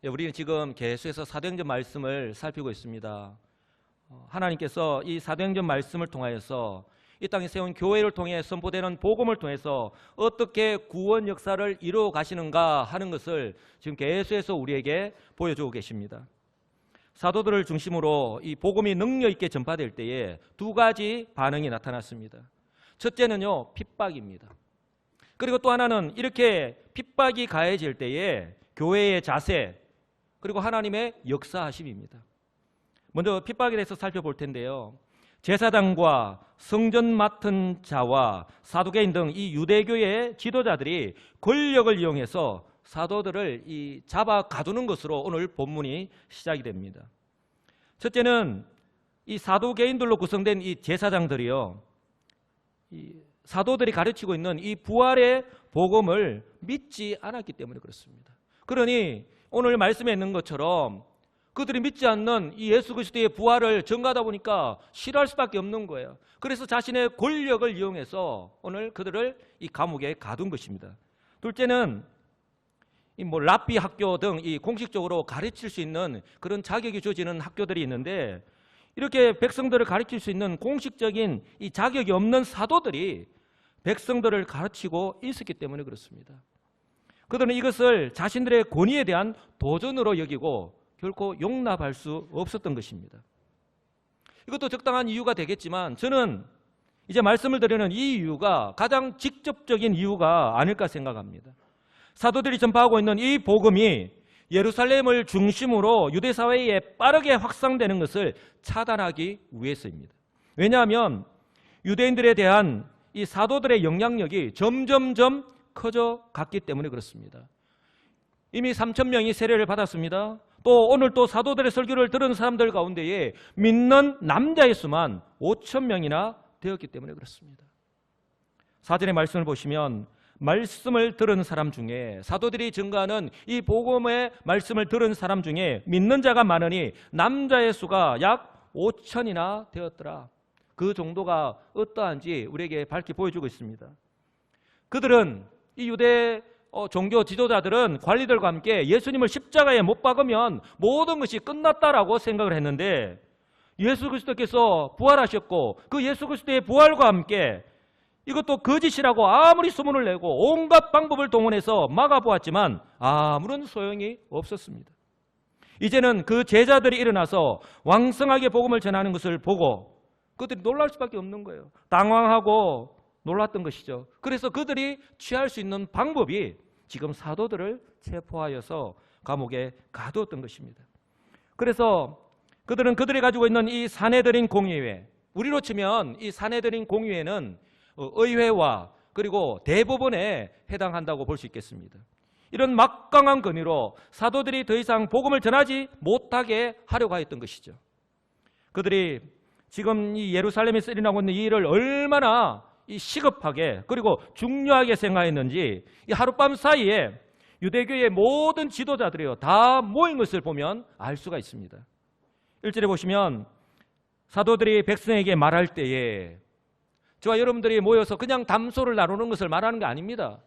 우리는 지금 계속해서 사도행전 말씀을 살피고 있습니다. 하나님께서 이 사도행전 말씀을 통하여서 이 땅에 세운 교회를 통해 선포되는 복음을 통해서 어떻게 구원 역사를 이루어 가시는가 하는 것을 지금 계속해서 우리에게 보여주고 계십니다. 사도들을 중심으로 이 복음이 능력 있게 전파될 때에 두 가지 반응이 나타났습니다. 첫째는요, 핍박입니다. 그리고 또 하나는 이렇게 핍박이 가해질 때에 교회의 자세, 그리고 하나님의 역사하심입니다. 먼저 핍박에 대해서 살펴볼 텐데요. 제사장과 성전 맡은 자와 사두개인 등 이 유대교의 지도자들이 권력을 이용해서 사도들을 잡아 가두는 것으로 오늘 본문이 시작이 됩니다. 첫째는 이 사두개인들로 구성된 이 제사장들이요, 이 사도들이 가르치고 있는 이 부활의 복음을 믿지 않았기 때문에 그렇습니다. 그러니 오늘 말씀에 있는 것처럼 그들이 믿지 않는 이 예수 그리스도의 부활을 전가하다 보니까 싫어할 수밖에 없는 거예요. 그래서 자신의 권력을 이용해서 오늘 그들을 이 감옥에 가둔 것입니다. 둘째는 랍비 학교 등 이 공식적으로 가르칠 수 있는 그런 자격이 주어지는 학교들이 있는데, 이렇게 백성들을 가르칠 수 있는 공식적인 이 자격이 없는 사도들이 백성들을 가르치고 있었기 때문에 그렇습니다. 그들은 이것을 자신들의 권위에 대한 도전으로 여기고 결코 용납할 수 없었던 것입니다. 이것도 적당한 이유가 되겠지만 저는 이제 말씀을 드리는 이 이유가 가장 직접적인 이유가 아닐까 생각합니다. 사도들이 전파하고 있는 이 복음이 예루살렘을 중심으로 유대 사회에 빠르게 확산되는 것을 차단하기 위해서입니다. 왜냐하면 유대인들에 대한 이 사도들의 영향력이 점점점 커져 갔기 때문에 그렇습니다. 이미 3,000명이 세례를 받았습니다. 또 오늘 또 사도들의 설교를 들은 사람들 가운데에 믿는 남자의 수만 5,000명이나 되었기 때문에 그렇습니다. 사전의 말씀을 보시면 말씀을 들은 사람 중에, 사도들이 증거하는 이 복음의 말씀을 들은 사람 중에 믿는 자가 많으니 남자의 수가 약 5,000이나 되었더라. 그 정도가 어떠한지 우리에게 밝히 보여주고 있습니다. 그들은, 이 유대 종교 지도자들은 관리들과 함께 예수님을 십자가에 못 박으면 모든 것이 끝났다라고 생각을 했는데, 예수 그리스도께서 부활하셨고 그 예수 그리스도의 부활과 함께 이것도 거짓이라고 아무리 소문을 내고 온갖 방법을 동원해서 막아보았지만 아무런 소용이 없었습니다. 이제는 그 제자들이 일어나서 왕성하게 복음을 전하는 것을 보고 그들이 놀랄 수밖에 없는 거예요. 당황하고 놀랐던 것이죠. 그래서 그들이 취할 수 있는 방법이 지금 사도들을 체포하여서 감옥에 가두었던 것입니다. 그래서 그들은 그들이 가지고 있는 이 사내들인 공의회, 우리로 치면 이 사내들인 공의회는 의회와 그리고 대법원에 해당한다고 볼 수 있겠습니다. 이런 막강한 권위로 사도들이 더 이상 복음을 전하지 못하게 하려고 하였던 것이죠. 그들이 지금 이 예루살렘에서 일어나고 있는 이 일을 얼마나 시급하게 그리고 중요하게 생각했는지 이 하룻밤 사이에 유대교의 모든 지도자들이요 다 모인 것을 보면 알 수가 있습니다. 1절에 보시면 사도들이 백성에게 말할 때에, 저와 여러분들이 모여서 그냥 담소를 나누는 것을 말하는 게 아닙니다.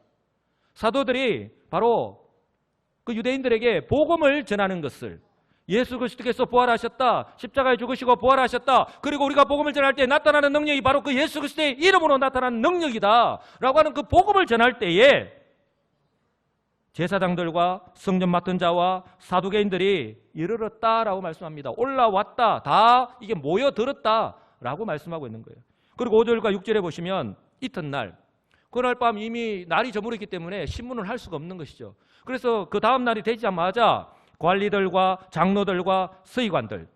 사도들이 바로 그 유대인들에게 복음을 전하는 것을, 예수 그리스도께서 부활하셨다, 십자가에 죽으시고 부활하셨다, 그리고 우리가 복음을 전할 때 나타나는 능력이 바로 그 예수 그리스도의 이름으로 나타나는 능력이다 라고 하는 그 복음을 전할 때에 제사장들과 성전 맡은 자와 사두개인들이 이르렀다라고 말씀합니다. 올라왔다, 다 이게 모여들었다라고 말씀하고 있는 거예요. 그리고 5절과 6절에 보시면 이튿날, 그날 밤 이미 날이 저물었기 때문에 신문을 할 수가 없는 것이죠. 그래서 그 다음 날이 되자마자 관리들과 장로들과 서기관들,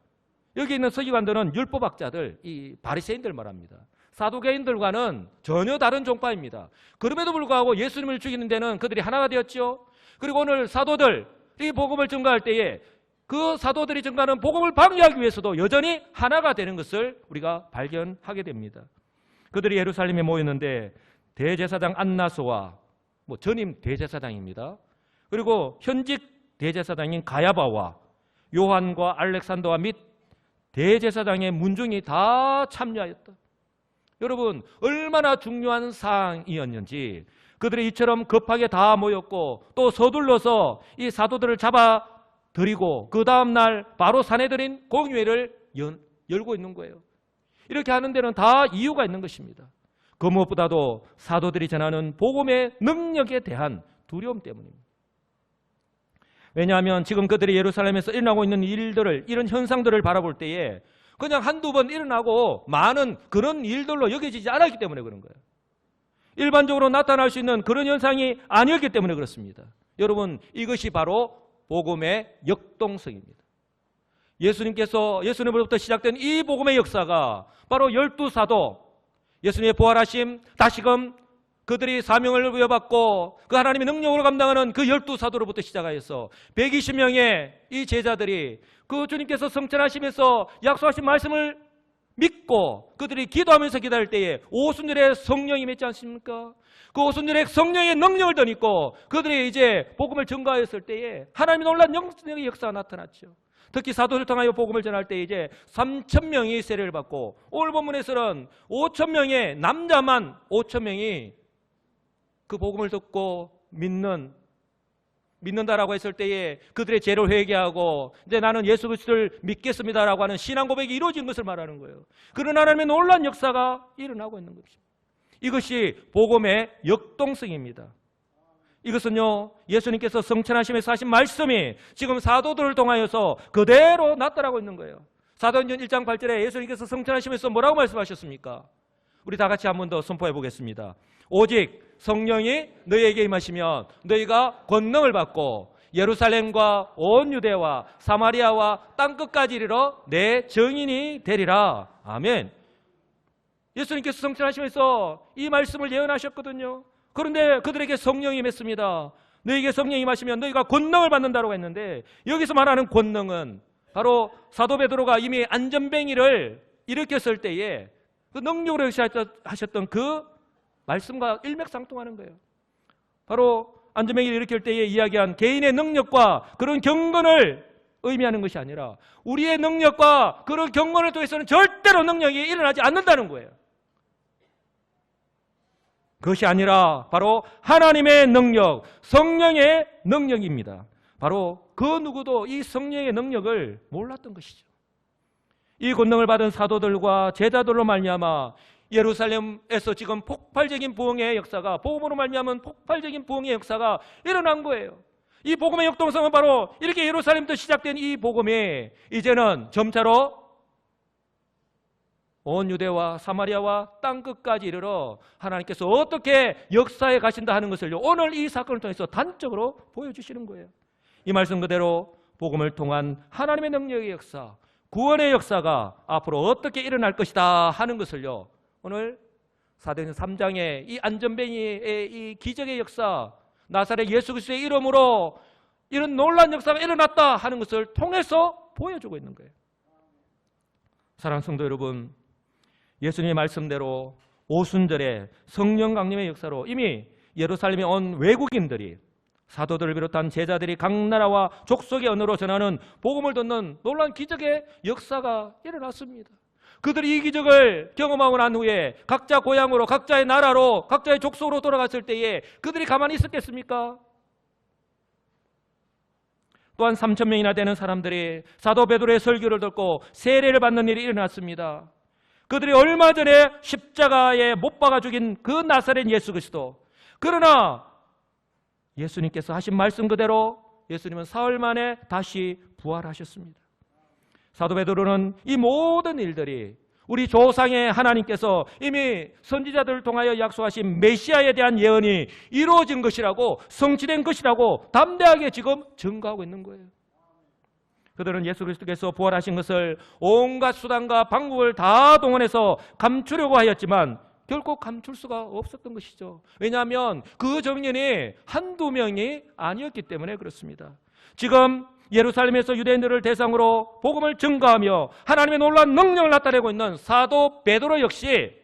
여기 있는 서기관들은 율법학자들, 이 바리새인들 말합니다. 사두개인들과는 전혀 다른 종파입니다. 그럼에도 불구하고 예수님을 죽이는 데는 그들이 하나가 되었죠. 그리고 오늘 사도들이 복음을 전가할 때에 그 사도들이 전가하는 복음을 방해하기 위해서도 여전히 하나가 되는 것을 우리가 발견하게 됩니다. 그들이 예루살렘에 모였는데 대제사장 안나소와 전임 대제사장입니다. 그리고 현직 대제사장인 가야바와 요한과 알렉산더와 및 대제사장의 문중이 다 참여하였다. 여러분, 얼마나 중요한 사항이었는지, 그들이 이처럼 급하게 다 모였고 또 서둘러서 이 사도들을 잡아 드리고 그 다음날 바로 사내들인 공의회를 열고 있는 거예요. 이렇게 하는 데는 다 이유가 있는 것입니다. 그 무엇보다도 사도들이 전하는 복음의 능력에 대한 두려움 때문입니다. 왜냐하면 지금 그들이 예루살렘에서 일어나고 있는 일들을, 이런 현상들을 바라볼 때에 그냥 한두 번 일어나고 많은 그런 일들로 여겨지지 않았기 때문에 그런 거예요. 일반적으로 나타날 수 있는 그런 현상이 아니었기 때문에 그렇습니다. 여러분, 이것이 바로 복음의 역동성입니다. 예수님으로부터 시작된 이 복음의 역사가 바로 12사도, 예수님의 부활하심, 다시금 그들이 사명을 부여받고 그 하나님의 능력으로 감당하는 그 12사도로부터 시작하여서 120명의 이 제자들이 그 주님께서 성천하시면서 약속하신 말씀을 믿고 그들이 기도하면서 기다릴 때에 오순절에 성령이 임했지 않습니까? 그 오순절에 성령의 능력을 덧입고 그들이 이제 복음을 전가하였을 때에 하나님의 놀라운 영적인 역사가 나타났죠. 특히 사도를 통하여 복음을 전할 때 이제 3,000명이 세례를 받고, 오늘 본문에서는 5,000명의 남자만 5,000명이 그 복음을 듣고 믿는다라고 했을 때에 그들의 죄를 회개하고 이제 나는 예수 그리스도를 믿겠습니다라고 하는 신앙 고백이 이루어진 것을 말하는 거예요. 그런 하나님의 놀라운 역사가 일어나고 있는 것입니다. 이것이 복음의 역동성입니다. 이것은요, 예수님께서 성천하심에서 하신 말씀이 지금 사도들을 통하여서 그대로 나타나고 있는 거예요. 사도행전 1장 8절에 예수님께서 성천하심에서 뭐라고 말씀하셨습니까? 우리 다 같이 한 번 더 선포해 보겠습니다. 오직 성령이 너희에게 임하시면 너희가 권능을 받고 예루살렘과 온 유대와 사마리아와 땅끝까지 이르러 내 증인이 되리라. 아멘. 예수님께서 성천하시면서 이 말씀을 예언하셨거든요. 그런데 그들에게 성령이 임했습니다. 너희에게 성령이 임하시면 너희가 권능을 받는다고 했는데, 여기서 말하는 권능은 바로 사도 베드로가 이미 안전뱅이를 일으켰을 때에 그 능력으로 역사하셨던 그 말씀과 일맥상통하는 거예요. 바로 안전뱅이를 일으킬 때에 이야기한 개인의 능력과 그런 경건을 의미하는 것이 아니라 우리의 능력과 그런 경건을 통해서는 절대로 능력이 일어나지 않는다는 거예요. 그것이 아니라 바로 하나님의 능력, 성령의 능력입니다. 바로 그 누구도 이 성령의 능력을 몰랐던 것이죠. 이 권능을 받은 사도들과 제자들로 말미암아 예루살렘에서 지금 폭발적인 부흥의 역사가, 복음으로 말미암은 폭발적인 부흥의 역사가 일어난 거예요. 이 복음의 역동성은 바로 이렇게 예루살렘부터 시작된 이 복음이 이제는 점차로 온 유대와 사마리아와 땅끝까지 이르러 하나님께서 어떻게 역사에 가신다 하는 것을 오늘 이 사건을 통해서 단적으로 보여주시는 거예요. 이 말씀 그대로 복음을 통한 하나님의 능력의 역사, 구원의 역사가 앞으로 어떻게 일어날 것이다 하는 것을요, 오늘 사도행전 3장의 이 안전뱅이의 이 기적의 역사, 나사렛 예수 그리스도의 이름으로 이런 놀라운 역사가 일어났다 하는 것을 통해서 보여주고 있는 거예요. 사랑하는 성도 여러분, 예수님의 말씀대로 오순절에 성령 강림의 역사로 이미 예루살렘에 온 외국인들이, 사도들을 비롯한 제자들이 각 나라와 족속의 언어로 전하는 복음을 듣는 놀라운 기적의 역사가 일어났습니다. 그들이 이 기적을 경험하고 난 후에 각자 고향으로, 각자의 나라로, 각자의 족속으로 돌아갔을 때에 그들이 가만히 있었겠습니까? 또한 3,000명이나 되는 사람들이 사도 베드로의 설교를 듣고 세례를 받는 일이 일어났습니다. 그들이 얼마 전에 십자가에 못 박아 죽인 그 나사렛 예수 그리스도, 그러나 예수님께서 하신 말씀 그대로 예수님은 사흘 만에 다시 부활하셨습니다. 사도 베드로는 이 모든 일들이 우리 조상의 하나님께서 이미 선지자들을 통하여 약속하신 메시아에 대한 예언이 이루어진 것이라고, 성취된 것이라고 담대하게 지금 증거하고 있는 거예요. 그들은 예수 그리스도께서 부활하신 것을 온갖 수단과 방법을 다 동원해서 감추려고 하였지만 결코 감출 수가 없었던 것이죠. 왜냐하면 그 정년이 한두 명이 아니었기 때문에 그렇습니다. 지금 예루살렘에서 유대인들을 대상으로 복음을 증거하며 하나님의 놀라운 능력을 나타내고 있는 사도 베드로 역시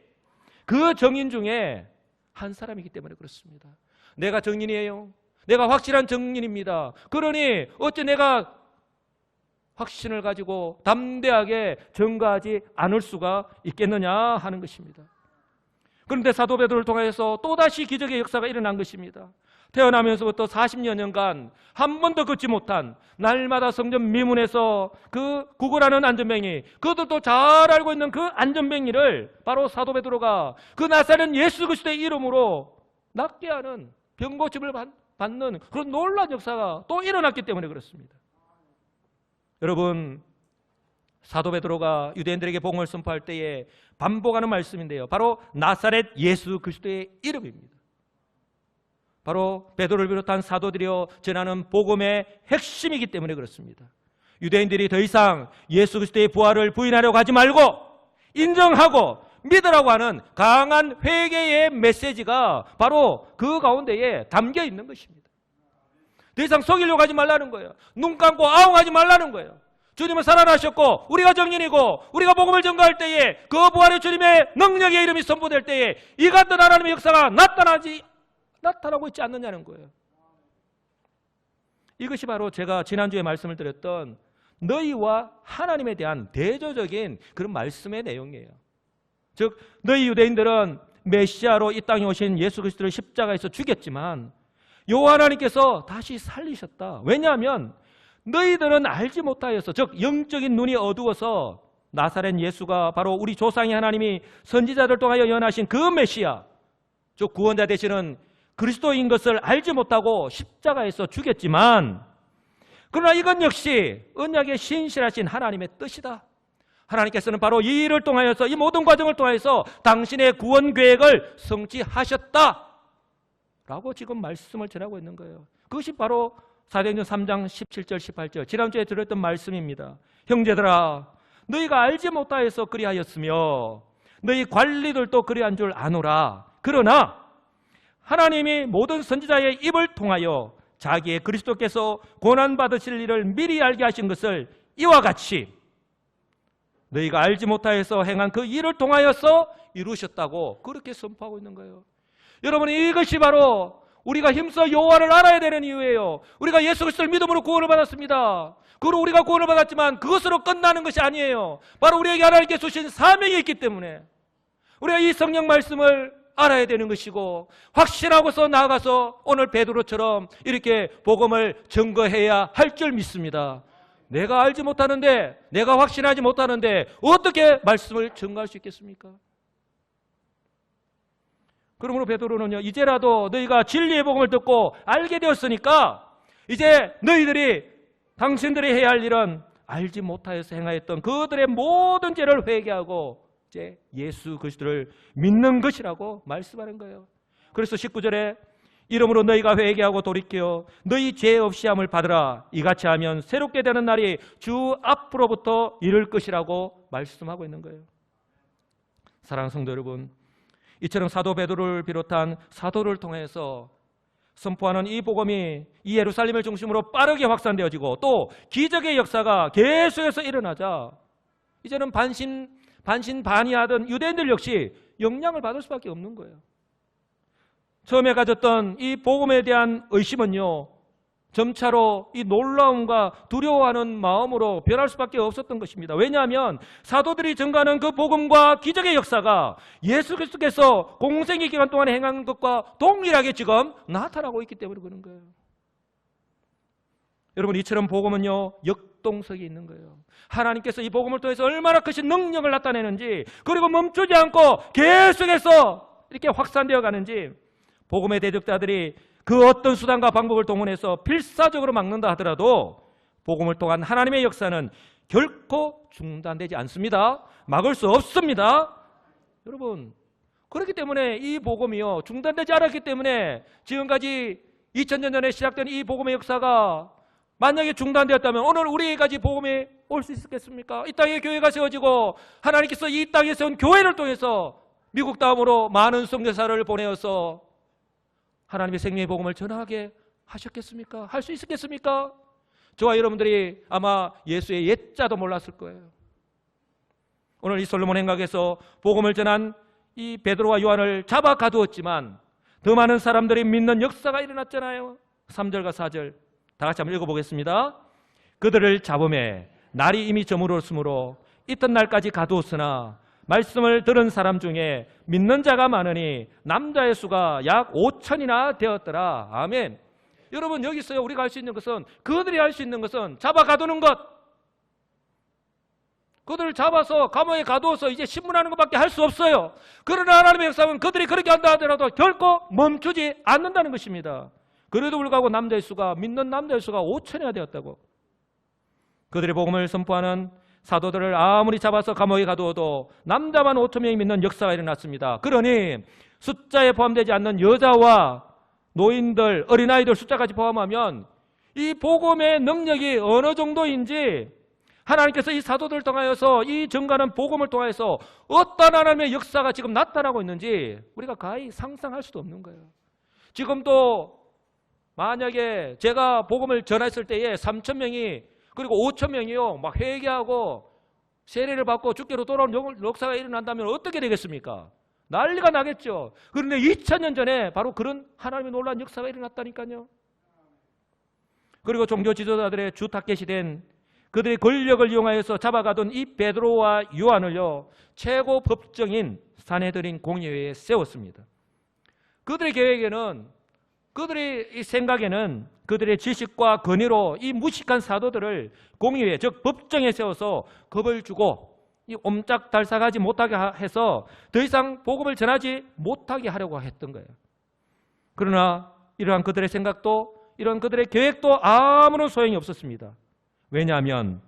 그 정인 중에 한 사람이기 때문에 그렇습니다. 내가 정인이에요. 내가 확실한 정인입니다. 그러니 어찌 내가 확신을 가지고 담대하게 증거하지 않을 수가 있겠느냐 하는 것입니다. 그런데 사도 베드로를 통해서 또다시 기적의 역사가 일어난 것입니다. 태어나면서부터 40여 년간 한 번도 걷지 못한 날마다 성전 미문에서 그 구걸하는 안전뱅이, 그것도 잘 알고 있는 그 안전뱅이를 바로 사도 베드로가 그 나사렛 예수 그리스도의 이름으로 낫게 하는, 병고침을 받는 그런 놀라운 역사가 또 일어났기 때문에 그렇습니다. 여러분, 사도 베드로가 유대인들에게 복음을 선포할 때에 반복하는 말씀인데요, 바로 나사렛 예수 그리스도의 이름입니다. 바로 베드로를 비롯한 사도들이여 전하는 복음의 핵심이기 때문에 그렇습니다. 유대인들이 더 이상 예수 그리스도의 부활을 부인하려고 하지 말고 인정하고 믿으라고 하는 강한 회개의 메시지가 바로 그 가운데에 담겨 있는 것입니다. 더 이상 속이려고 하지 말라는 거예요. 눈 감고 아웅하지 말라는 거예요. 주님은 살아나셨고 우리가 정인이고 우리가 복음을 전가할 때에 그 부활의 주님의 능력의 이름이 선포될 때에 이 같은 하나님의 역사가 나타나고 있지 않느냐는 거예요. 이것이 바로 제가 지난주에 말씀을 드렸던 너희와 하나님에 대한 대조적인 그런 말씀의 내용이에요. 즉 너희 유대인들은 메시아로 이 땅에 오신 예수 그리스도를 십자가에서 죽였지만 여호와 하나님께서 다시 살리셨다. 왜냐하면 너희들은 알지 못하여서, 즉 영적인 눈이 어두워서 나사렛 예수가 바로 우리 조상의 하나님이 선지자들 통하여 예언하신 그 메시아, 즉 구원자 되시는 그리스도인 것을 알지 못하고 십자가에서 죽였지만, 그러나 이건 역시 언약의 신실하신 하나님의 뜻이다. 하나님께서는 바로 이 일을 통하여서, 이 모든 과정을 통하여서 당신의 구원 계획을 성취하셨다 라고 지금 말씀을 전하고 있는 거예요. 그것이 바로 사도행전 3장 17절 18절 지난주에 들었던 말씀입니다. 형제들아, 너희가 알지 못하여서 그리하였으며 너희 관리들도 그리한 줄 아노라. 그러나 하나님이 모든 선지자의 입을 통하여 자기의 그리스도께서 고난받으실 일을 미리 알게 하신 것을 이와 같이 너희가 알지 못하여서 행한 그 일을 통하여서 이루셨다고 그렇게 선포하고 있는 거예요. 여러분, 이것이 바로 우리가 힘써 여호와를 알아야 되는 이유예요. 우리가 예수 그리스도를 믿음으로 구원을 받았습니다. 그리고 우리가 구원을 받았지만 그것으로 끝나는 것이 아니에요. 바로 우리에게 하나님께 주신 사명이 있기 때문에 우리가 이 성경 말씀을 알아야 되는 것이고, 확신하고서 나아가서 오늘 베드로처럼 이렇게 복음을 증거해야 할 줄 믿습니다. 내가 알지 못하는데, 내가 확신하지 못하는데 어떻게 말씀을 증거할 수 있겠습니까? 그러므로 베드로는요, 이제라도 너희가 진리의 복음을 듣고 알게 되었으니까 이제 너희들이 당신들이 해야 할 일은 알지 못하여서 행하였던 그들의 모든 죄를 회개하고 이제 예수 그리스도를 믿는 것이라고 말씀하는 거예요. 그래서 19절에 이러므로 너희가 회개하고 돌이켜 너희 죄 없이 함을 받으라. 이같이 하면 새롭게 되는 날이 주 앞으로부터 이를 것이라고 말씀하고 있는 거예요. 사랑하는 성도 여러분, 이처럼 사도 베드로를 비롯한 사도를 통해서 선포하는 이 복음이 이 예루살렘을 중심으로 빠르게 확산되어지고 또 기적의 역사가 계속해서 일어나자 이제는 반신반의하던 유대인들 역시 영향을 받을 수밖에 없는 거예요. 처음에 가졌던 이 복음에 대한 의심은요, 점차로 이 놀라움과 두려워하는 마음으로 변할 수밖에 없었던 것입니다. 왜냐하면 사도들이 증거하는 그 복음과 기적의 역사가 예수 그리스도께서 공생의 기간 동안에 행한 것과 동일하게 지금 나타나고 있기 때문에 그런 거예요. 여러분, 이처럼 복음은요, 역동성이 있는 거예요. 하나님께서 이 복음을 통해서 얼마나 크신 능력을 나타내는지, 그리고 멈추지 않고 계속해서 이렇게 확산되어 가는지, 복음의 대적자들이 그 어떤 수단과 방법을 동원해서 필사적으로 막는다 하더라도 복음을 통한 하나님의 역사는 결코 중단되지 않습니다. 막을 수 없습니다. 여러분, 그렇기 때문에 이 복음이요, 중단되지 않았기 때문에 지금까지 2000년 전에 시작된 이 복음의 역사가 만약에 중단되었다면 오늘 우리에게까지 복음이 올 수 있었겠습니까? 이 땅에 교회가 세워지고 하나님께서 이 땅에 세운 교회를 통해서 미국 다음으로 많은 선교사를 보내어서 하나님의 생명의 복음을 전하게 하셨겠습니까? 할 수 있었겠습니까? 저와 여러분들이 아마 예수의 옛자도 몰랐을 거예요. 오늘 이 솔로몬 행각에서 복음을 전한 이 베드로와 요한을 잡아 가두었지만 더 많은 사람들이 믿는 역사가 일어났잖아요. 3절과 4절 다 같이 한번 읽어보겠습니다. 그들을 잡음에 날이 이미 저물었으므로 이튿날까지 가두었으나 말씀을 들은 사람 중에 믿는 자가 많으니 남자의 수가 약 5천이나 되었더라. 아멘. 여러분, 여기서 우리가 할 수 있는 것은, 그들이 할 수 있는 것은 잡아 가두는 것, 그들을 잡아서 감옥에 가두어서 이제 신문하는 것밖에 할 수 없어요. 그러나 하나님의 역사는 그들이 그렇게 한다 하더라도 결코 멈추지 않는다는 것입니다. 그래도 불구하고 믿는 남자의 수가 5천이나 되었다고. 그들의 복음을 선포하는 사도들을 아무리 잡아서 감옥에 가두어도 남자만 5천 명이 믿는 역사가 일어났습니다. 그러니 숫자에 포함되지 않는 여자와 노인들, 어린아이들 숫자까지 포함하면 이 복음의 능력이 어느 정도인지, 하나님께서 이 사도들을 통하여서, 이 증거하는 복음을 통하여서 어떤 하나님의 역사가 지금 나타나고 있는지 우리가 가히 상상할 수도 없는 거예요. 지금도 만약에 제가 복음을 전했을 때에 3천 명이, 그리고 5천 명이요, 막 회개하고 세례를 받고 주께로 돌아온 역사가 일어난다면 어떻게 되겠습니까? 난리가 나겠죠. 그런데 2000년 전에 바로 그런 하나님의 놀라운 역사가 일어났다니까요. 그리고 종교 지도자들의 주 타겟이 된 그들의 권력을 이용하여서 잡아가던 이 베드로와 요한을요, 최고 법정인 산헤드린 공의회에 세웠습니다. 그들의 계획에는, 그들의 생각에는 그들의 지식과 권위로 이 무식한 사도들을 공의회, 즉 법정에 세워서 겁을 주고 이 옴짝달싹하지 못하게 해서 더 이상 복음을 전하지 못하게 하려고 했던 거예요. 그러나 이러한 그들의 생각도, 이런 그들의 계획도 아무런 소용이 없었습니다. 왜냐하면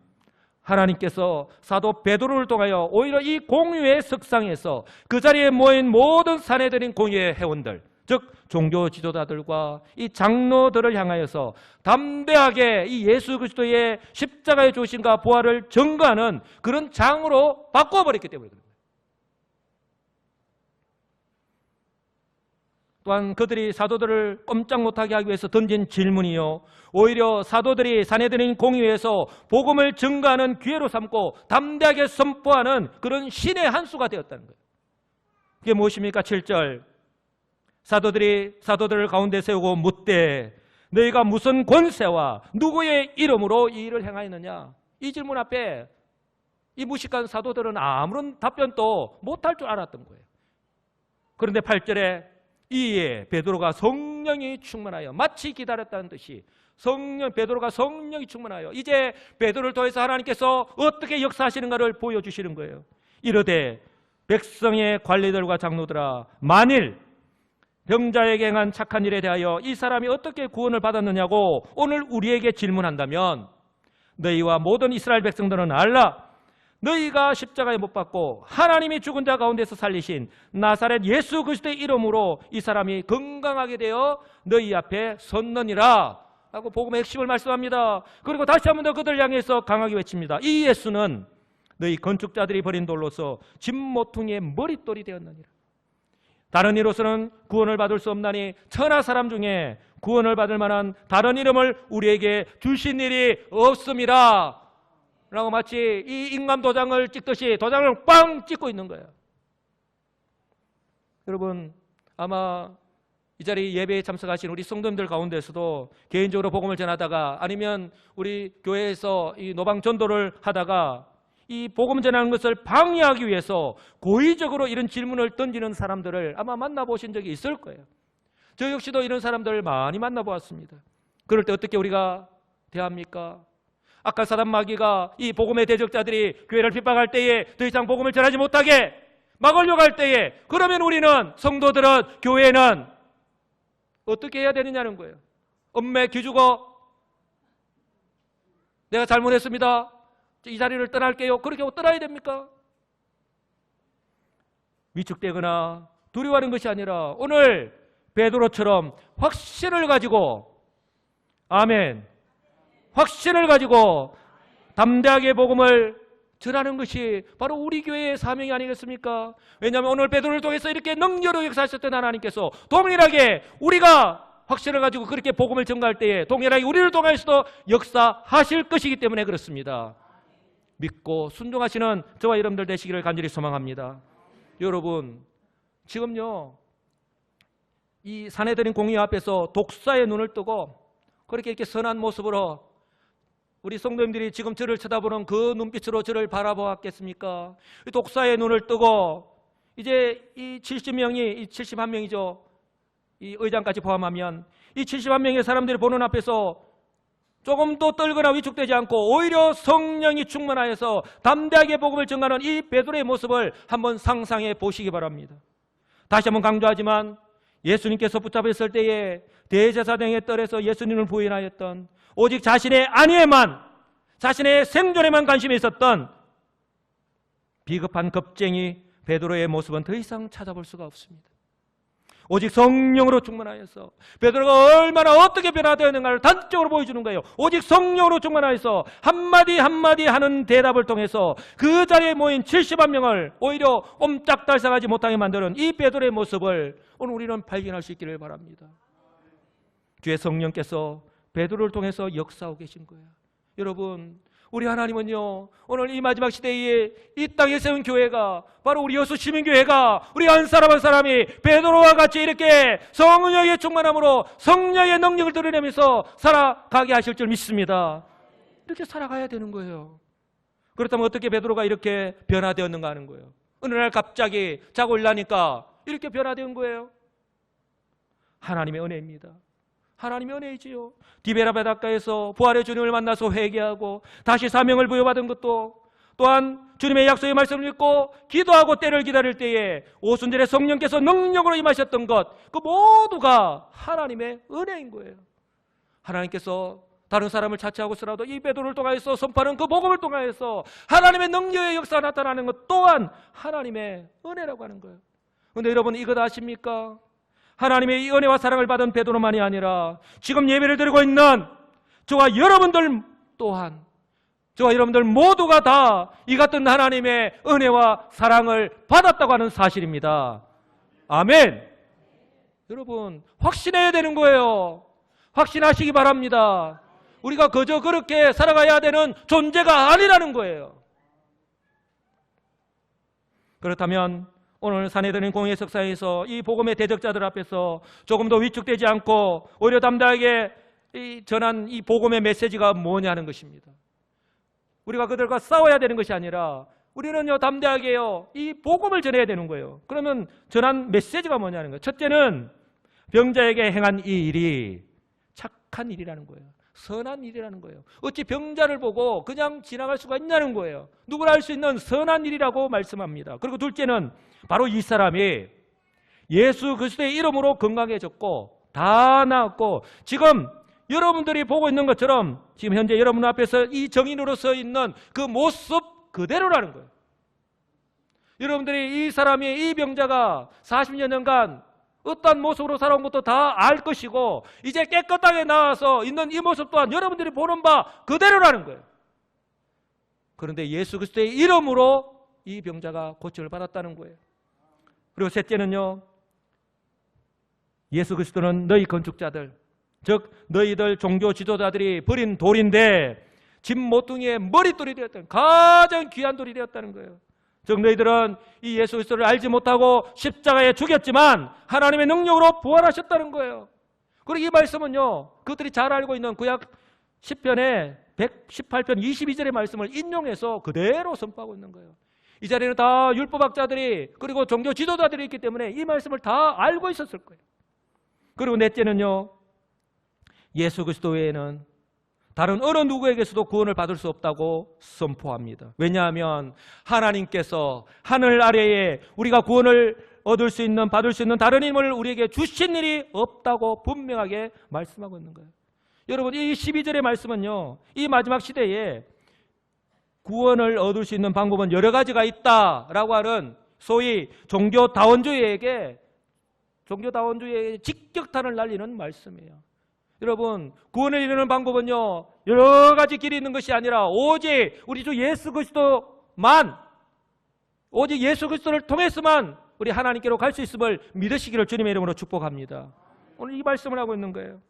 하나님께서 사도 베드로를 통하여 오히려 이 공의회 석상에서 그 자리에 모인 모든 산헤드린 공의회 회원들, 즉 종교 지도자들과 이 장로들을 향하여서 담대하게 이 예수 그리스도의 십자가의 죽으심과 부활을 증거하는 그런 장으로 바꿔버렸기 때문에 그런 거예요. 또한 그들이 사도들을 꼼짝 못하게 하기 위해서 던진 질문이요, 오히려 사도들이 산헤드린 공의회에서 복음을 증거하는 기회로 삼고 담대하게 선포하는 그런 신의 한 수가 되었다는 거예요. 그게 무엇입니까? 7절, 사도들이 사도들을 가운데 세우고 묻되 너희가 무슨 권세와 누구의 이름으로 이 일을 행하였느냐? 이 질문 앞에 이 무식한 사도들은 아무런 답변도 못할 줄 알았던 거예요. 그런데 8절에 이에 베드로가 성령이 충만하여, 마치 기다렸다는 듯이 베드로가 성령이 충만하여 이제 베드로를 통해서 하나님께서 어떻게 역사하시는가를 보여주시는 거예요. 이르되 백성의 관리들과 장로들아, 만일 병자에게 행한 착한 일에 대하여 이 사람이 어떻게 구원을 받았느냐고 오늘 우리에게 질문한다면 너희와 모든 이스라엘 백성들은 알라. 너희가 십자가에 못 박고 하나님이 죽은 자 가운데서 살리신 나사렛 예수 그리스도의 이름으로 이 사람이 건강하게 되어 너희 앞에 섰느니라 라고 복음의 핵심을 말씀합니다. 그리고 다시 한 번 더 그들을 향해서 강하게 외칩니다. 이 예수는 너희 건축자들이 버린 돌로서 집 모퉁이의 머릿돌이 되었느니라. 다른 이로서는 구원을 받을 수 없나니 천하 사람 중에 구원을 받을 만한 다른 이름을 우리에게 주신 일이 없음이라 라고 마치 이 인감 도장을 찍듯이 도장을 빵 찍고 있는 거예요. 여러분, 아마 이 자리 예배에 참석하신 우리 성도님들 가운데서도 개인적으로 복음을 전하다가 아니면 우리 교회에서 이 노방 전도를 하다가 이 복음 전하는 것을 방해하기 위해서 고의적으로 이런 질문을 던지는 사람들을 아마 만나보신 적이 있을 거예요. 저 역시도 이런 사람들을 많이 만나보았습니다. 그럴 때 어떻게 우리가 대합니까? 아까 사단 마귀가 이 복음의 대적자들이 교회를 핍박할 때에 더 이상 복음을 전하지 못하게 막으려고 할 때에, 그러면 우리는, 성도들은, 교회는 어떻게 해야 되느냐는 거예요. 엄매 기죽어 내가 잘못했습니다, 이 자리를 떠날게요, 그렇게 하고 떠나야 됩니까? 위축되거나 두려워하는 것이 아니라 오늘 베드로처럼 확신을 가지고, 아멘, 확신을 가지고 담대하게 복음을 전하는 것이 바로 우리 교회의 사명이 아니겠습니까? 왜냐하면 오늘 베드로를 통해서 이렇게 능력으로 역사하셨던 하나님께서 동일하게 우리가 확신을 가지고 그렇게 복음을 전가할 때에 동일하게 우리를 통해서도 역사하실 것이기 때문에 그렇습니다. 믿고 순종하시는 저와 여러분들 되시기를 간절히 소망합니다. 여러분, 지금요 이 산헤드린 공의 앞에서 독사의 눈을 뜨고 그렇게 이렇게 선한 모습으로 우리 성도님들이 지금 저를 쳐다보는 그 눈빛으로 저를 바라보았겠습니까? 독사의 눈을 뜨고 이제 이 70명이, 이 71명이죠. 이 의장까지 포함하면 이 71명의 사람들이 보는 앞에서 조금도 떨거나 위축되지 않고 오히려 성령이 충만하여서 담대하게 복음을 전하는 이 베드로의 모습을 한번 상상해 보시기 바랍니다. 다시 한번 강조하지만 예수님께서 붙잡혔을 때에 대제사장의 뜰에서 예수님을 부인하였던 오직 자신의 안위에만, 자신의 생존에만 관심이 있었던 비겁한 겁쟁이 베드로의 모습은 더 이상 찾아볼 수가 없습니다. 오직 성령으로 충만하여서 베드로가 얼마나 어떻게 변화되었는가를 단적으로 보여주는 거예요. 오직 성령으로 충만하여서 한마디 한마디 하는 대답을 통해서 그 자리에 모인 70만 명을 오히려 옴짝달싹하지 못하게 만드는 이 베드로의 모습을 오늘 우리는 발견할 수 있기를 바랍니다. 주의 성령께서 베드로를 통해서 역사하고 계신 거예요. 여러분, 우리 하나님은요, 오늘 이 마지막 시대에 이 땅에 세운 교회가 바로 우리 여수 시민교회가 우리 한 사람 한 사람이 베드로와 같이 이렇게 성령의 충만함으로 성령의 능력을 드러내면서 살아가게 하실 줄 믿습니다. 이렇게 살아가야 되는 거예요. 그렇다면 어떻게 베드로가 이렇게 변화되었는가 하는 거예요. 어느 날 갑자기 자고 일어나니까 이렇게 변화된 거예요. 하나님의 은혜입니다. 하나님의 은혜이지요. 디베라 바닷가에서 부활의 주님을 만나서 회개하고 다시 사명을 부여받은 것도, 또한 주님의 약속의 말씀을 믿고 기도하고 때를 기다릴 때에 오순절에 성령께서 능력으로 임하셨던 것, 그 모두가 하나님의 은혜인 거예요. 하나님께서 다른 사람을 차치하고서라도 이 베드로를 통하여서 선포하는 그 복음을 통하여서 하나님의 능력의 역사가 나타나는 것 또한 하나님의 은혜라고 하는 거예요. 그런데 여러분, 이것 아십니까? 하나님의 이 은혜와 사랑을 받은 베드로만이 아니라 지금 예배를 드리고 있는 저와 여러분들 또한, 저와 여러분들 모두가 다 이 같은 하나님의 은혜와 사랑을 받았다고 하는 사실입니다. 아멘. 여러분, 확신해야 되는 거예요. 확신하시기 바랍니다. 우리가 그저 그렇게 살아가야 되는 존재가 아니라는 거예요. 그렇다면 오늘 사내들인 공예 석사에서 이 복음의 대적자들 앞에서 조금 더 위축되지 않고 오히려 담대하게 전한 이 복음의 메시지가 뭐냐는 것입니다. 우리가 그들과 싸워야 되는 것이 아니라 우리는요, 담대하게요, 이 복음을 전해야 되는 거예요. 그러면 전한 메시지가 뭐냐는 거예요. 첫째는 병자에게 행한 이 일이 착한 일이라는 거예요. 선한 일이라는 거예요. 어찌 병자를 보고 그냥 지나갈 수가 있냐는 거예요. 누구나 할 수 있는 선한 일이라고 말씀합니다. 그리고 둘째는 바로 이 사람이 예수 그리스도의 이름으로 건강해졌고 다 나았고 지금 여러분들이 보고 있는 것처럼 지금 현재 여러분 앞에서 이 정인으로 서 있는 그 모습 그대로라는 거예요. 여러분들이 이 사람이, 이 병자가 40여 년간 어떤 모습으로 살아온 것도 다 알 것이고 이제 깨끗하게 나와서 있는 이 모습 또한 여러분들이 보는 바 그대로라는 거예요. 그런데 예수 그리스도의 이름으로 이 병자가 고침을 받았다는 거예요. 그리고 셋째는요, 예수 그리스도는 너희 건축자들, 즉 너희들 종교 지도자들이 버린 돌인데 집 모퉁이의 머릿돌이 되었다는, 가장 귀한 돌이 되었다는 거예요. 즉 너희들은 이 예수 그리스도를 알지 못하고 십자가에 죽였지만 하나님의 능력으로 부활하셨다는 거예요. 그리고 이 말씀은요, 그들이 잘 알고 있는 구약 10편의 118편 22절의 말씀을 인용해서 그대로 선포하고 있는 거예요. 이 자리에는 다 율법학자들이 그리고 종교 지도자들이 있기 때문에 이 말씀을 다 알고 있었을 거예요. 그리고 넷째는요, 예수 그리스도 외에는 다른 어느 누구에게서도 구원을 받을 수 없다고 선포합니다. 왜냐하면 하나님께서 하늘 아래에 우리가 구원을 얻을 수 있는, 받을 수 있는 다른 힘을 우리에게 주신 일이 없다고 분명하게 말씀하고 있는 거예요. 여러분, 이 12절의 말씀은요, 이 마지막 시대에 구원을 얻을 수 있는 방법은 여러 가지가 있다라고 하는 소위 종교다원주의에게 직격탄을 날리는 말씀이에요. 여러분, 구원을 이루는 방법은요, 여러 가지 길이 있는 것이 아니라 오직 우리 주 예수 그리스도만, 오직 예수 그리스도를 통해서만 우리 하나님께로 갈 수 있음을 믿으시기를 주님의 이름으로 축복합니다. 오늘 이 말씀을 하고 있는 거예요.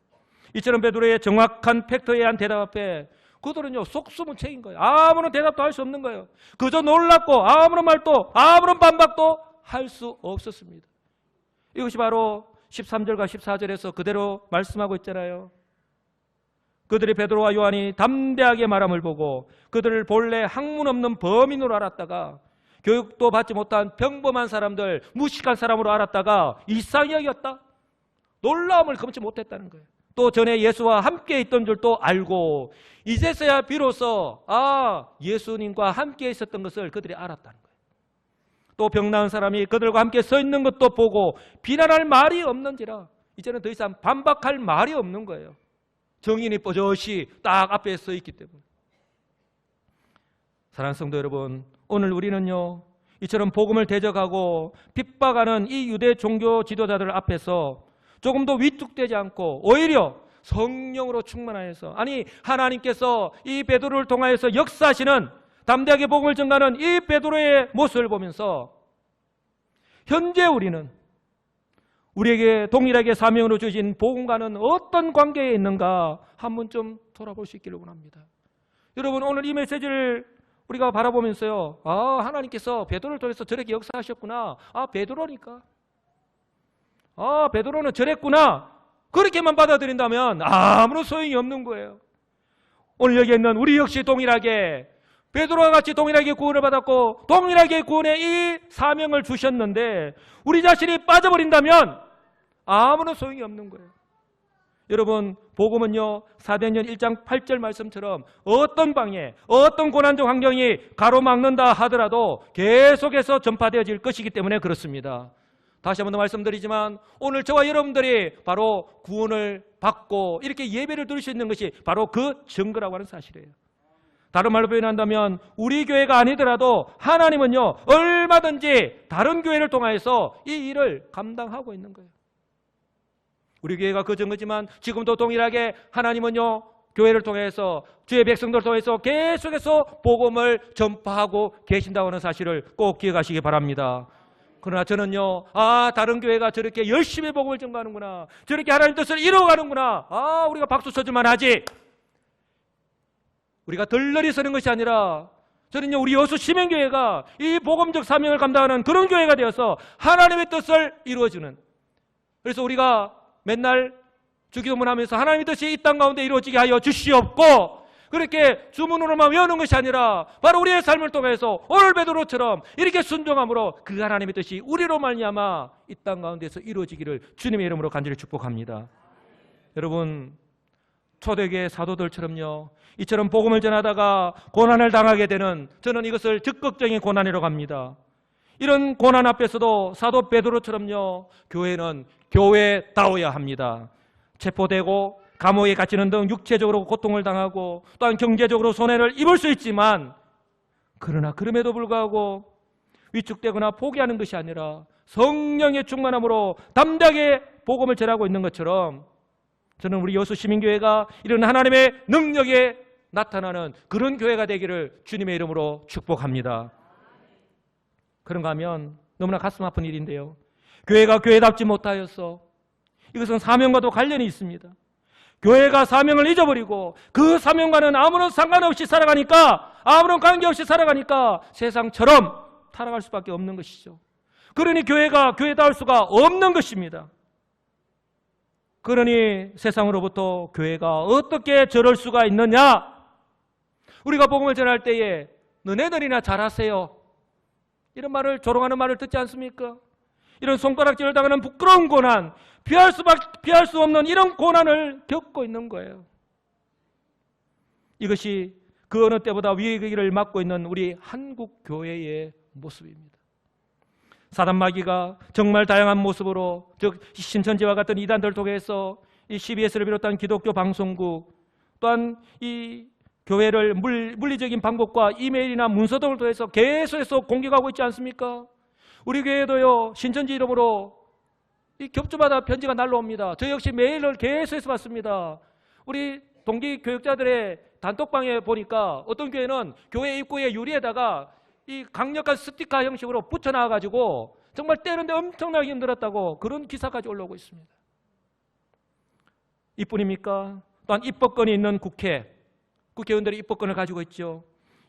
이처럼 베드로의 정확한 팩트에 대한 대답 앞에 그들은요, 속수무책인 거예요. 아무런 대답도 할 수 없는 거예요. 그저 놀랍고 아무런 말도, 아무런 반박도 할 수 없었습니다. 이것이 바로 13절과 14절에서 그대로 말씀하고 있잖아요. 그들이 베드로와 요한이 담대하게 말함을 보고 그들을 본래 학문 없는 범인으로 알았다가 교육도 받지 못한 평범한 사람들, 무식한 사람으로 알았다가 이상히 여겼다. 놀라움을 금치 못했다는 거예요. 또 전에 예수와 함께 있던 줄도 알고 이제서야 비로소 예수님과 함께 있었던 것을 그들이 알았다는 거예요. 또 병 나은 사람이 그들과 함께 서 있는 것도 보고 비난할 말이 없는지라 이제는 더 이상 반박할 말이 없는 거예요. 정인이 뽀젓이 딱 앞에 서 있기 때문에. 사랑하는 성도 여러분, 오늘 우리는요 이처럼 복음을 대적하고 핍박하는 이 유대 종교 지도자들 앞에서 조금 더 위축되지 않고 오히려 성령으로 충만하여서 하나님께서 이 베드로를 통하여서 역사하시는 담대하게 복음을 전가하는 이 베드로의 모습을 보면서 현재 우리는 우리에게 동일하게 사명으로 주신 복음과는 어떤 관계에 있는가 한번 좀 돌아볼 수 있기를 원합니다. 여러분, 오늘 이 메시지를 우리가 바라보면서요, 하나님께서 베드로를 통해서 저렇게 역사하셨구나. 베드로니까. 베드로는 저랬구나. 그렇게만 받아들인다면 아무런 소용이 없는 거예요. 오늘 여기 있는 우리 역시 동일하게 베드로와 같이 동일하게 구원을 받았고 동일하게 구원의 이 사명을 주셨는데 우리 자신이 빠져버린다면 아무런 소용이 없는 거예요. 여러분, 복음은요 사도행전 1장 8절 말씀처럼 어떤 방해, 어떤 고난적 환경이 가로막는다 하더라도 계속해서 전파되어질 것이기 때문에 그렇습니다. 다시 한번 더 말씀드리지만 오늘 저와 여러분들이 바로 구원을 받고 이렇게 예배를 드릴 수 있는 것이 바로 그 증거라고 하는 사실이에요. 다른 말로 표현한다면 우리 교회가 아니더라도 하나님은요 얼마든지 다른 교회를 통해서 이 일을 감당하고 있는 거예요. 우리 교회가 그 증거지만 지금도 동일하게 하나님은요 교회를 통해서 주의 백성들을 통해서 계속해서 복음을 전파하고 계신다고 하는 사실을 꼭 기억하시기 바랍니다. 그러나 저는요 다른 교회가 저렇게 열심히 복음을 전가하는구나, 저렇게 하나님 뜻을 이루어가는구나, 우리가 박수 쳐줄만 하지, 우리가 덜덜이 서는 것이 아니라 저는요 우리 여수 시민교회가 이 복음적 사명을 감당하는 그런 교회가 되어서 하나님의 뜻을 이루어주는, 그래서 우리가 맨날 주기도문 하면서 하나님의 뜻이 이 땅 가운데 이루어지게 하여 주시옵고 그렇게 주문으로만 외우는 것이 아니라 바로 우리의 삶을 통해서 오늘 베드로처럼 이렇게 순종함으로 그 하나님의 뜻이 우리로 말미암아 이 땅 가운데서 이루어지기를 주님의 이름으로 간절히 축복합니다. 여러분, 초대교회 사도들처럼요 이처럼 복음을 전하다가 고난을 당하게 되는, 저는 이것을 적극적인 고난이라고 합니다. 이런 고난 앞에서도 사도 베드로처럼요 교회는 교회다워야 합니다. 체포되고 감옥에 갇히는 등 육체적으로 고통을 당하고 또한 경제적으로 손해를 입을 수 있지만 그러나 그럼에도 불구하고 위축되거나 포기하는 것이 아니라 성령의 충만함으로 담대하게 복음을 전하고 있는 것처럼 저는 우리 여수 시민교회가 이런 하나님의 능력에 나타나는 그런 교회가 되기를 주님의 이름으로 축복합니다. 그런가 하면 너무나 가슴 아픈 일인데요, 교회가 교회답지 못하여서 이것은 사명과도 관련이 있습니다. 교회가 사명을 잊어버리고 그 사명과는 아무런 상관없이 살아가니까, 아무런 관계없이 살아가니까 세상처럼 타락할 수밖에 없는 것이죠. 그러니 교회가 교회다울 수가 없는 것입니다. 그러니 세상으로부터 교회가 어떻게 저럴 수가 있느냐? 우리가 복음을 전할 때에 너네들이나 잘하세요, 이런 말을, 조롱하는 말을 듣지 않습니까? 이런 손가락질을 당하는 부끄러운 고난, 피할 수 없는 이런 고난을 겪고 있는 거예요. 이것이 그 어느 때보다 위기를 맞고 있는 우리 한국 교회의 모습입니다. 사단 마귀가 정말 다양한 모습으로, 즉 신천지와 같은 이단들을 통해서 이 CBS를 비롯한 기독교 방송국, 또한 이 교회를 물리적인 방법과 이메일이나 문서 등을 통해서 계속해서 공격하고 있지 않습니까? 우리 교회도요 신천지 이름으로 이 겹주마다 편지가 날라옵니다. 저 역시 메일을 계속해서 받습니다. 우리 동기 교육자들의 단톡방에 보니까 어떤 교회는 교회 입구의 유리에다가 이 강력한 스티커 형식으로 붙여놔가지고 정말 떼는데 엄청나게 힘들었다고 그런 기사까지 올라오고 있습니다. 이뿐입니까? 또한 입법권이 있는 국회의원들이 입법권을 가지고 있죠.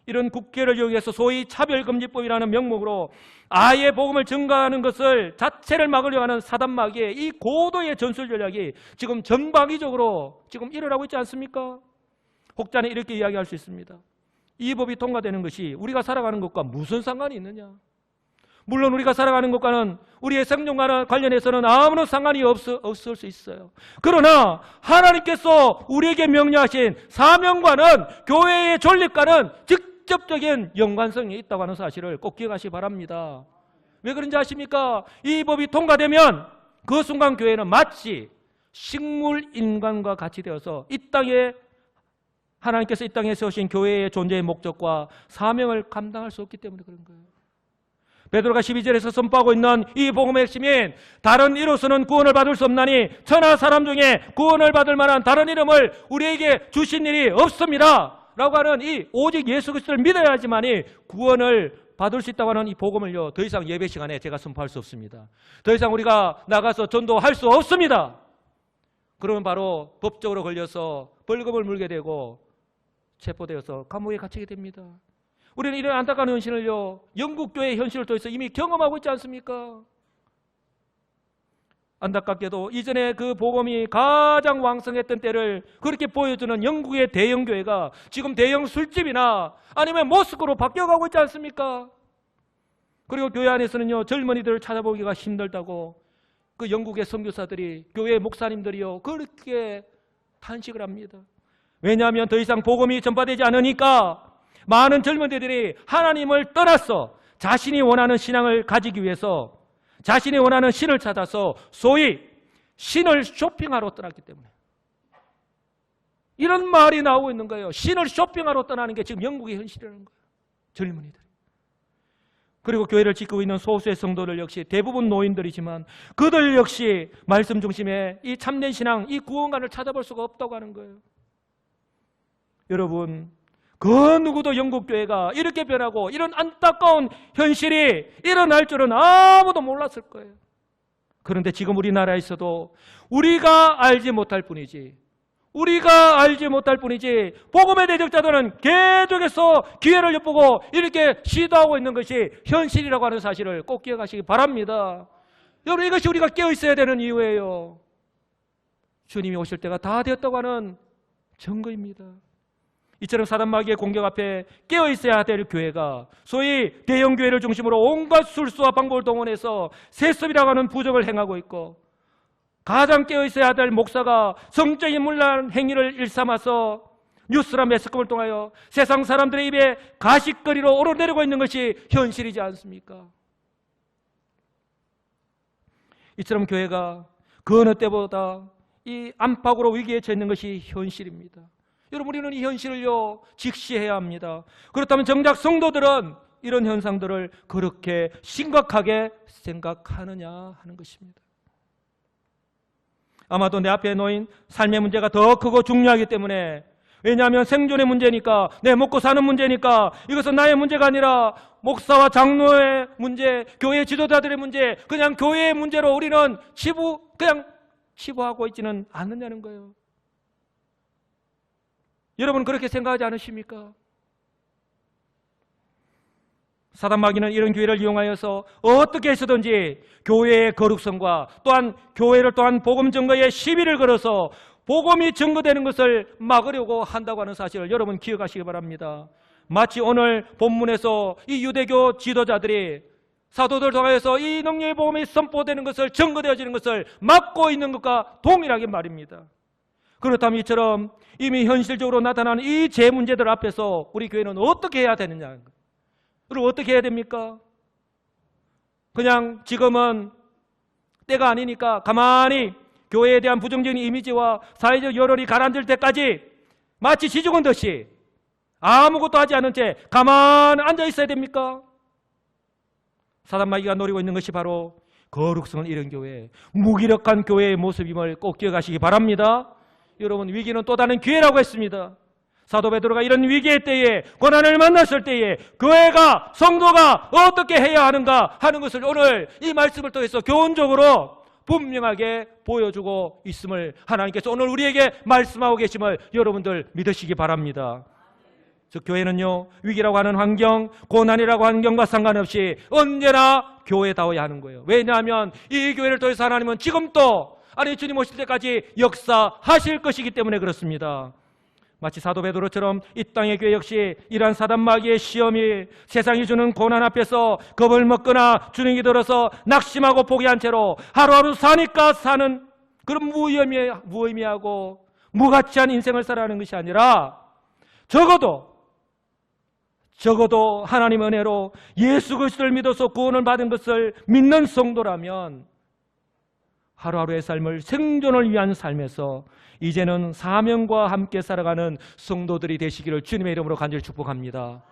이런 국회를 이용해서 소위 차별금지법이라는 명목으로 아예 복음을 증가하는 것을 자체를 막으려고 하는 사단마귀의 이 고도의 전술 전략이 지금 전방위적으로 지금 일어나고 있지 않습니까? 혹자는 이렇게 이야기할 수 있습니다. 이 법이 통과되는 것이 우리가 살아가는 것과 무슨 상관이 있느냐? 물론 우리가 살아가는 것과는 우리의 생존과 관련해서는 아무런 상관이 없을 수 있어요. 그러나 하나님께서 우리에게 명령하신 사명과는, 교회의 존립과는 직접적인 연관성이 있다고 하는 사실을 꼭 기억하시기 바랍니다. 왜 그런지 아십니까? 이 법이 통과되면 그 순간 교회는 마치 식물인간과 같이 되어서 이 땅에, 하나님께서 이 땅에 세우신 교회의 존재의 목적과 사명을 감당할 수 없기 때문에 그런 거예요. 베드로가 12절에서 선포하고 있는 이 복음의 핵심인 다른 이로서는 구원을 받을 수 없나니 천하 사람 중에 구원을 받을 만한 다른 이름을 우리에게 주신 일이 없습니다 라고 하는 이 오직 예수 그리스도를 믿어야지만이 구원을 받을 수 있다고 하는 이 복음을요, 더 이상 예배 시간에 제가 선포할 수 없습니다. 더 이상 우리가 나가서 전도할 수 없습니다. 그러면 바로 법적으로 걸려서 벌금을 물게 되고 체포되어서 감옥에 갇히게 됩니다. 우리는 이런 안타까운 현실을요, 영국교회의 현실을 통해서 이미 경험하고 있지 않습니까? 안타깝게도 이전에 그 복음이 가장 왕성했던 때를 그렇게 보여주는 영국의 대형교회가 지금 대형 술집이나 아니면 모스크로 바뀌어가고 있지 않습니까? 그리고 교회 안에서는요, 젊은이들을 찾아보기가 힘들다고 그 영국의 선교사들이, 교회 목사님들이요, 그렇게 탄식을 합니다. 왜냐하면 더 이상 복음이 전파되지 않으니까 많은 젊은이들이 하나님을 떠나서 자신이 원하는 신앙을 가지기 위해서 자신이 원하는 신을 찾아서 소위 신을 쇼핑하러 떠났기 때문에 이런 말이 나오고 있는 거예요. 신을 쇼핑하러 떠나는 게 지금 영국의 현실이라는 거예요. 젊은이들. 그리고 교회를 지키고 있는 소수의 성도들 역시 대부분 노인들이지만 그들 역시 말씀 중심의 이 참된 신앙, 이 구원관을 찾아볼 수가 없다고 하는 거예요. 여러분, 그 누구도 영국교회가 이렇게 변하고 이런 안타까운 현실이 일어날 줄은 아무도 몰랐을 거예요. 그런데 지금 우리나라에서도 우리가 알지 못할 뿐이지 복음의 대적자들은 계속해서 기회를 엿보고 이렇게 시도하고 있는 것이 현실이라고 하는 사실을 꼭 기억하시기 바랍니다. 여러분, 이것이 우리가 깨어있어야 되는 이유예요. 주님이 오실 때가 다 되었다고 하는 증거입니다. 이처럼 사단마귀의 공격 앞에 깨어있어야 될 교회가 소위 대형교회를 중심으로 온갖 술수와 방법을 동원해서 세습이라고 하는 부정을 행하고 있고, 가장 깨어있어야 될 목사가 성적인 문란 행위를 일삼아서 뉴스나 매스컴을 통하여 세상 사람들의 입에 가십거리로 오르내리고 있는 것이 현실이지 않습니까? 이처럼 교회가 그 어느 때보다 이 안팎으로 위기에 처해 있는 것이 현실입니다. 여러분, 우리는 이 현실을요, 직시해야 합니다. 그렇다면 정작 성도들은 이런 현상들을 그렇게 심각하게 생각하느냐 하는 것입니다. 아마도 내 앞에 놓인 삶의 문제가 더 크고 중요하기 때문에, 왜냐하면 생존의 문제니까, 내 먹고 사는 문제니까, 이것은 나의 문제가 아니라 목사와 장로의 문제, 교회 지도자들의 문제, 그냥 교회의 문제로 우리는 치부하고 있지는 않느냐는 거예요. 여러분, 그렇게 생각하지 않으십니까? 사단마귀는 이런 기회를 이용하여서 어떻게 해서든지 교회의 거룩성과 또한 교회를 또한 복음 증거에 시비를 걸어서 복음이 증거되는 것을 막으려고 한다고 하는 사실을 여러분 기억하시기 바랍니다. 마치 오늘 본문에서 이 유대교 지도자들이 사도들 통하여서 이 능력의 복음이 선포되는 것을, 증거되어지는 것을 막고 있는 것과 동일하게 말입니다. 그렇다면 이처럼 이미 현실적으로 나타나는 이 제 문제들 앞에서 우리 교회는 어떻게 해야 되느냐? 그리고 어떻게 해야 됩니까? 그냥 지금은 때가 아니니까 가만히 교회에 대한 부정적인 이미지와 사회적 여론이 가라앉을 때까지 마치 지죽은 듯이 아무것도 하지 않은 채 가만히 앉아 있어야 됩니까? 사단마귀가 노리고 있는 것이 바로 거룩성을 잃은 교회, 무기력한 교회의 모습임을 꼭 기억하시기 바랍니다. 여러분, 위기는 또 다른 기회라고 했습니다. 사도 베드로가 이런 위기의 때에, 고난을 만났을 때에 교회가, 성도가 어떻게 해야 하는가 하는 것을 오늘 이 말씀을 통해서 교훈적으로 분명하게 보여주고 있음을 하나님께서 오늘 우리에게 말씀하고 계심을 여러분들 믿으시기 바랍니다. 즉 교회는요, 위기라고 하는 환경, 고난이라고 하는 환경과 상관없이 언제나 교회다워야 하는 거예요. 왜냐하면 이 교회를 통해서 하나님은 지금도, 아니 주님 오실 때까지 역사하실 것이기 때문에 그렇습니다. 마치 사도 베드로처럼 이 땅의 교회 역시 이러한 사단 마귀의 시험이 세상이 주는 고난 앞에서 겁을 먹거나 주눅이 들어서 낙심하고 포기한 채로 하루하루 사니까 사는 그런 무의미하고 무가치한 인생을 살아가는 것이 아니라 적어도 하나님의 은혜로 예수 그리스도를 믿어서 구원을 받은 것을 믿는 성도라면 하루하루의 삶을 생존을 위한 삶에서 이제는 사명과 함께 살아가는 성도들이 되시기를 주님의 이름으로 간절히 축복합니다.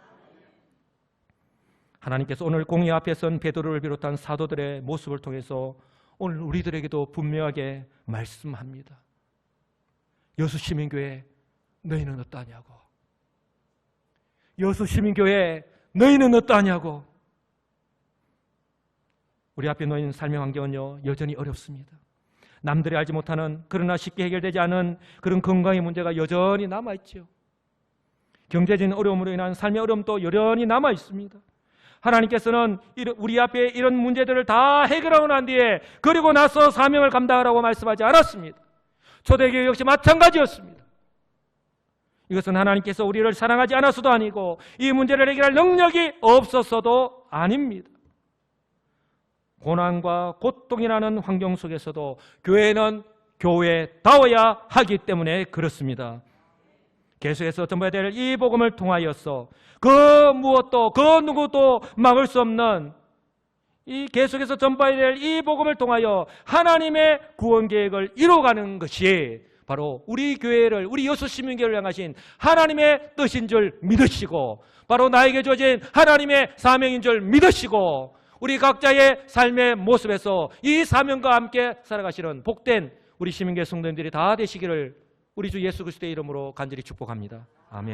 하나님께서 오늘 공의 앞에 선 베드로를 비롯한 사도들의 모습을 통해서 오늘 우리들에게도 분명하게 말씀합니다. 여수시민교회 너희는 어떠하냐고. 여수시민교회 너희는 어떠하냐고. 우리 앞에 놓인 삶의 환경은요, 여전히 어렵습니다. 남들이 알지 못하는, 그러나 쉽게 해결되지 않은 그런 건강의 문제가 여전히 남아있죠. 경제적인 어려움으로 인한 삶의 어려움도 여전히 남아있습니다. 하나님께서는 우리 앞에 이런 문제들을 다 해결하고 난 뒤에 그리고 나서 사명을 감당하라고 말씀하지 않았습니다. 초대교회 역시 마찬가지였습니다. 이것은 하나님께서 우리를 사랑하지 않아서도 아니고 이 문제를 해결할 능력이 없어서도 아닙니다. 고난과 고통이라는 환경 속에서도 교회는 교회다워야 하기 때문에 그렇습니다. 계속해서 전파해야 될 이 복음을 통하여서 그 무엇도 그 누구도 막을 수 없는 이 계속해서 전파해야 될 이 복음을 통하여 하나님의 구원 계획을 이루어가는 것이 바로 우리 교회를, 우리 여수시민교회를 향하신 하나님의 뜻인 줄 믿으시고, 바로 나에게 주어진 하나님의 사명인 줄 믿으시고, 우리 각자의 삶의 모습에서 이 사명과 함께 살아가시는 복된 우리 시민교회 성도님들이 다 되시기를 우리 주 예수 그리스도의 이름으로 간절히 축복합니다. 아멘.